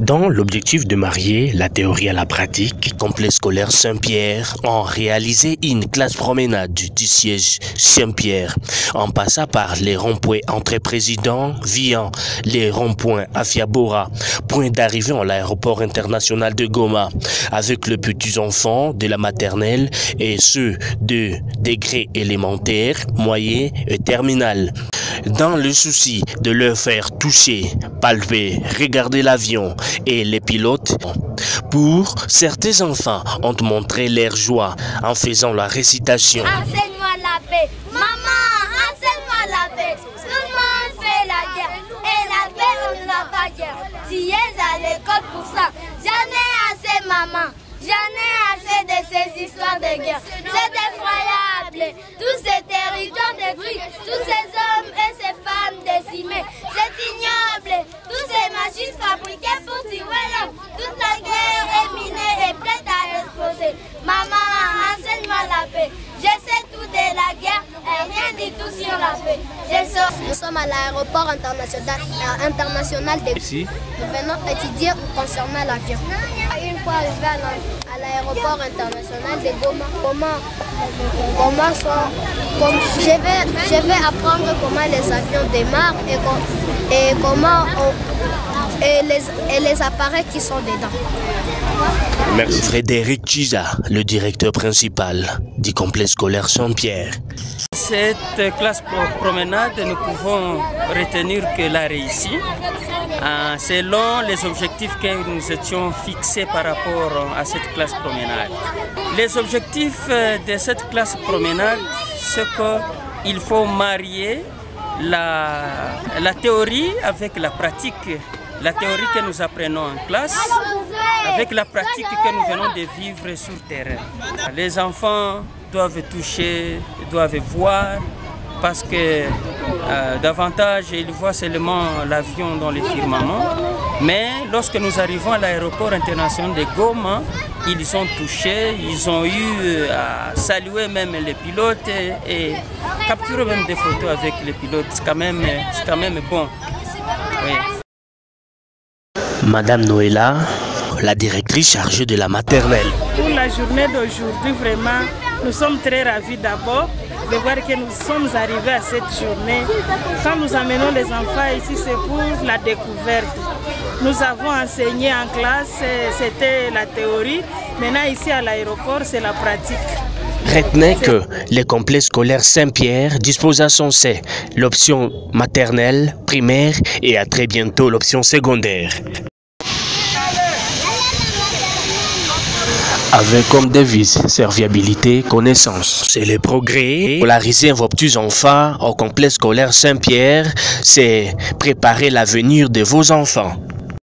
Dans l'objectif de marier la théorie à la pratique, Complexe scolaire Saint-Pierre ont réalisé une classe promenade du siège Saint-Pierre en passant par les ronds-points Entrée Président, Vian, les ronds-points Afiabora, point d'arrivée à l'aéroport international de Goma, avec les petits enfants de la maternelle et ceux de degré élémentaire, moyen et terminal. Dans le souci de leur faire toucher, palper, regarder l'avion et les pilotes, pour certains enfants ont montré leur joie en faisant la récitation. Enseigne-moi la paix, maman, enseigne-moi la paix. Tout le monde fait la guerre et la paix on n'a pas guerre. Tu es à l'école pour ça. J'en ai assez, maman. J'en ai assez de ces histoires de guerre. C'est effroyable. Tous ces territoires détruits, tous ces hommes et ces femmes décimés. C'est ignoble. Tous ces machines fabriquées pour tuer l'homme. Toute la guerre est minée et prête à exploser. Maman, enseigne-moi la paix. Je sais tout de la guerre et rien du tout sur la paix. Nous sommes à l'aéroport international de Ici. Nous venons étudier concernant l'avion. Une fois arrivé à l'aéroport international de Goma, je vais apprendre comment les avions démarrent et les appareils qui sont dedans. Merci. Frédéric Chiza, le directeur principal du complexe scolaire Saint-Pierre. Cette classe promenade, nous pouvons retenir qu'elle a réussi selon les objectifs que nous étions fixés par rapport à cette classe promenade. Les objectifs de cette classe promenade, c'est qu'il faut marier la théorie avec la pratique. La théorie que nous apprenons en classe avec la pratique que nous venons de vivre sur terrain. Les enfants doivent toucher, doivent voir, parce que davantage ils voient seulement l'avion dans les firmaments. Mais lorsque nous arrivons à l'aéroport international de Goma, ils ont touché, ils ont eu à saluer même les pilotes et capturer même des photos avec les pilotes. C'est quand même bon. Oui. Madame Noëlla, la directrice chargée de la maternelle. Pour la journée d'aujourd'hui, vraiment, nous sommes très ravis d'abord de voir que nous sommes arrivés à cette journée. Quand nous amenons les enfants ici, c'est pour la découverte. Nous avons enseigné en classe, c'était la théorie. Maintenant, ici à l'aéroport, c'est la pratique. Retenez que le complexe scolaire Saint-Pierre dispose à son sein l'option maternelle, primaire et à très bientôt l'option secondaire. Avec comme devise serviabilité, connaissance. C'est le progrès. Polariser vos petits enfants au complexe scolaire Saint-Pierre, c'est préparer l'avenir de vos enfants.